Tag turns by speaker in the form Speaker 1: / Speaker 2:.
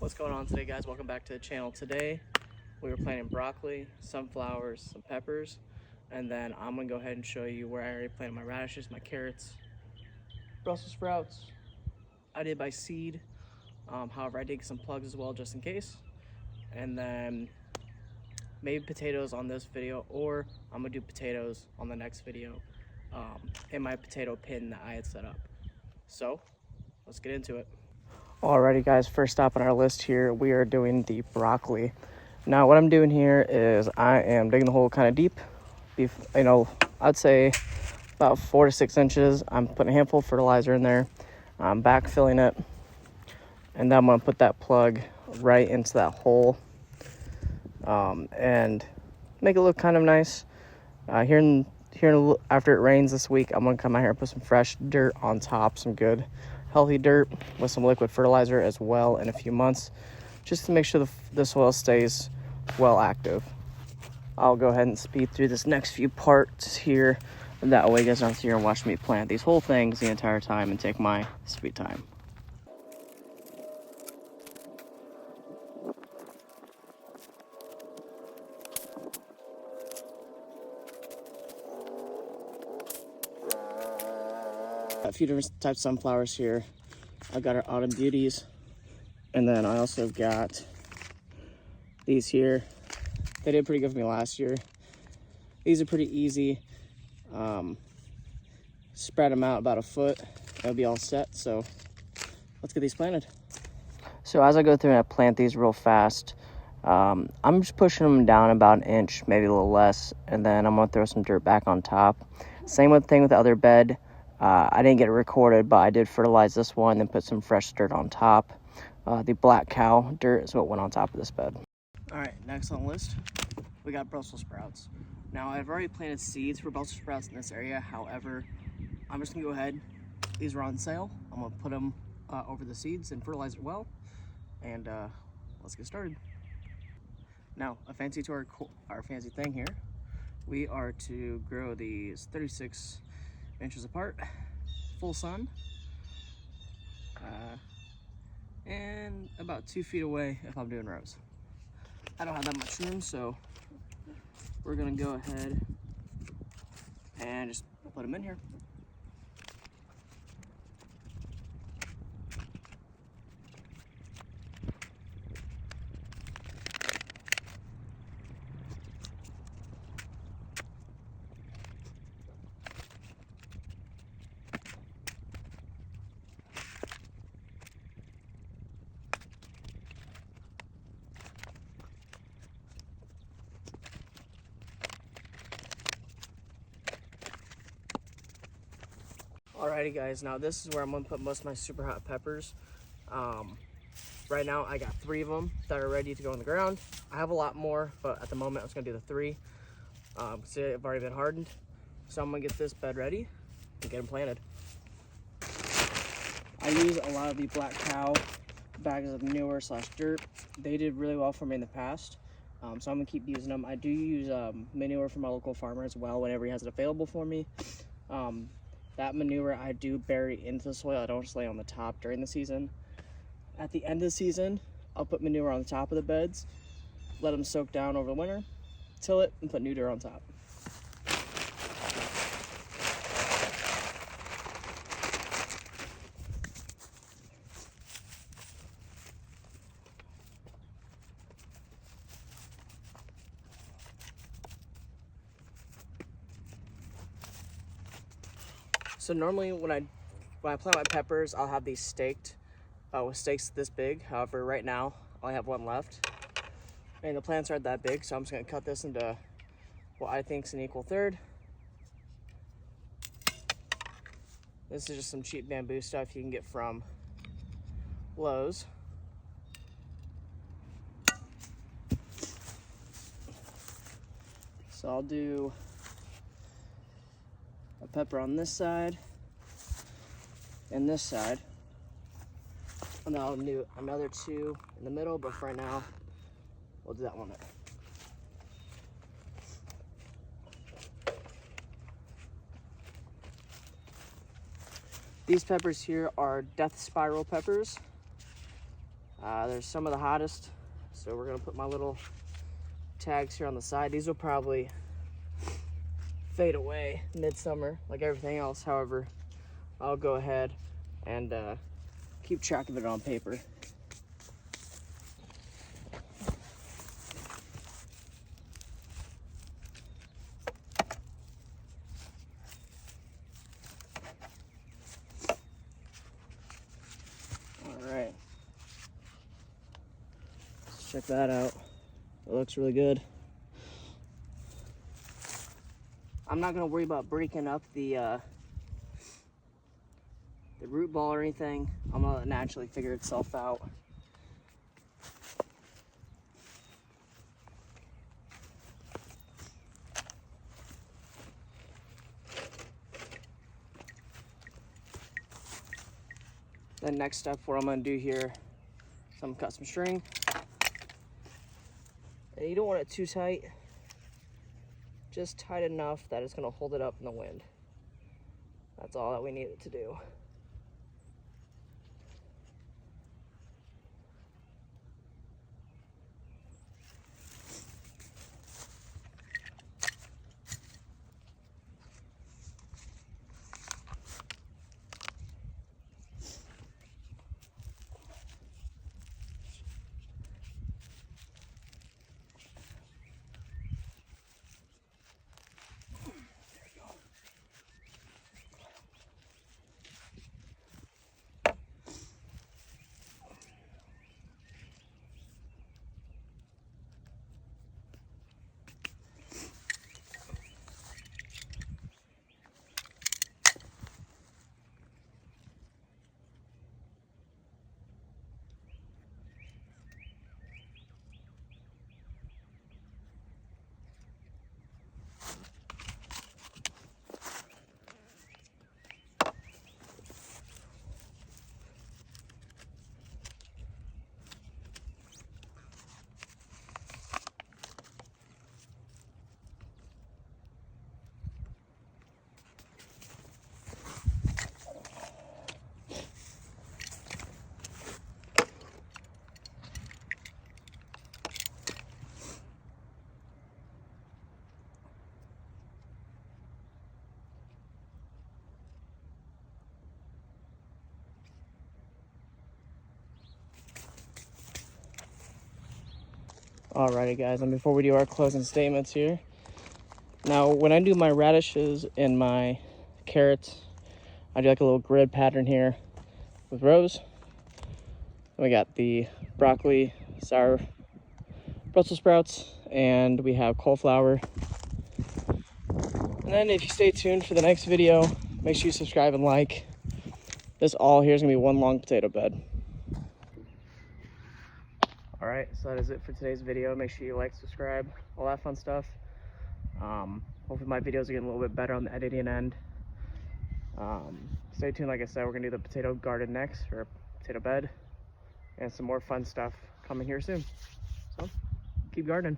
Speaker 1: What's going on today, guys? Welcome back to the channel. Today we were planting broccoli, sunflowers, some peppers, and then I'm gonna go ahead and show you where I already planted my radishes, my carrots, Brussels sprouts. I did by seed. However, I did get some plugs as well just in case, and then maybe potatoes on this video, or I'm gonna do potatoes on the next video in my potato pin that I had set up. So let's get into it. Alrighty, guys, first stop on our list here, we are doing the broccoli. Now what I'm doing here is I am digging the hole kind of deep, I'd say about 4 to 6 inches. I'm putting a handful of fertilizer in there, I'm backfilling it, and then I'm going to put that plug right into that hole and make it look kind of nice. After it rains this week, I'm going to come out here and put some fresh dirt on top, some good healthy dirt with some liquid fertilizer as well in a few months, just to make sure the soil stays well active. I'll go ahead and speed through this next few parts here, and that way you guys don't have to here and watch me plant these whole things the entire time and take my sweet time. A few different types of sunflowers here. I've got our autumn beauties, and then I also have got these here. They did pretty good for me last year. These are pretty easy. Spread them out about a foot, they'll be all set. So let's get these planted. So as I go through and I plant these real fast, I'm just pushing them down about an inch, maybe a little less, and then I'm gonna throw some dirt back on top. Same thing with the other bed. I didn't get it recorded, but I did fertilize this one and put some fresh dirt on top. The black cow dirt is what went on top of this bed. All right, next on the list, we got Brussels sprouts. Now, I've already planted seeds for Brussels sprouts in this area. However, I'm just gonna go ahead. These are on sale. I'm gonna put them over the seeds and fertilize it well. And let's get started. Now, a fancy to our fancy thing here. We are to grow these 36 inches apart, full sun, and about 2 feet away if I'm doing rows. I don't have that much room, so we're gonna go ahead and just put them in here. Alrighty, guys, now this is where I'm gonna put most of my super hot peppers. Right now I got 3 of them that are ready to go in the ground. I have a lot more, but at the moment I'm just gonna do the 3. See, they've already been hardened. So I'm gonna get this bed ready and get them planted. I use a lot of the Black Cow bags of manure / dirt. They did really well for me in the past. So I'm gonna keep using them. I do use manure from my local farmer as well whenever he has it available for me. That manure I do bury into the soil. I don't just lay on the top during the season. At the end of the season, I'll put manure on the top of the beds, let them soak down over the winter, till it, and put new dirt on top. So normally when I plant my peppers, I'll have these staked with stakes this big. However, right now I only have one left, and the plants aren't that big, so I'm just gonna cut this into what I think is an equal third. This is just some cheap bamboo stuff you can get from Lowe's. So I'll do a pepper on this side and this side, and then I'll do another 2 in the middle, but for right now we'll do that one there. These peppers here are death spiral peppers. There's some of the hottest, so we're gonna put my little tags here on the side. These will probably fade away midsummer like everything else. However, I'll go ahead and keep track of it on paper. All right, let's check that out. It looks really good. I'm not gonna worry about breaking up the root ball or anything. I'm gonna let it naturally figure itself out. Then next step, what I'm gonna do here, is I'm gonna cut some string. And you don't want it too tight, just tight enough that it's gonna hold it up in the wind. That's all that we need it to do. Alrighty guys, and before we do our closing statements here, now when I do my radishes and my carrots, I do like a little grid pattern here with rows. We got the broccoli, sour Brussels sprouts, and we have cauliflower. And then if you stay tuned for the next video, make sure you subscribe and like. This all here is gonna be one long potato bed. All right, so that is it for today's video. Make sure you like, subscribe, all that fun stuff. Hopefully my videos are getting a little bit better on the editing end. Stay tuned, like I said, we're gonna do the potato garden next, or potato bed, and some more fun stuff coming here soon. So keep gardening.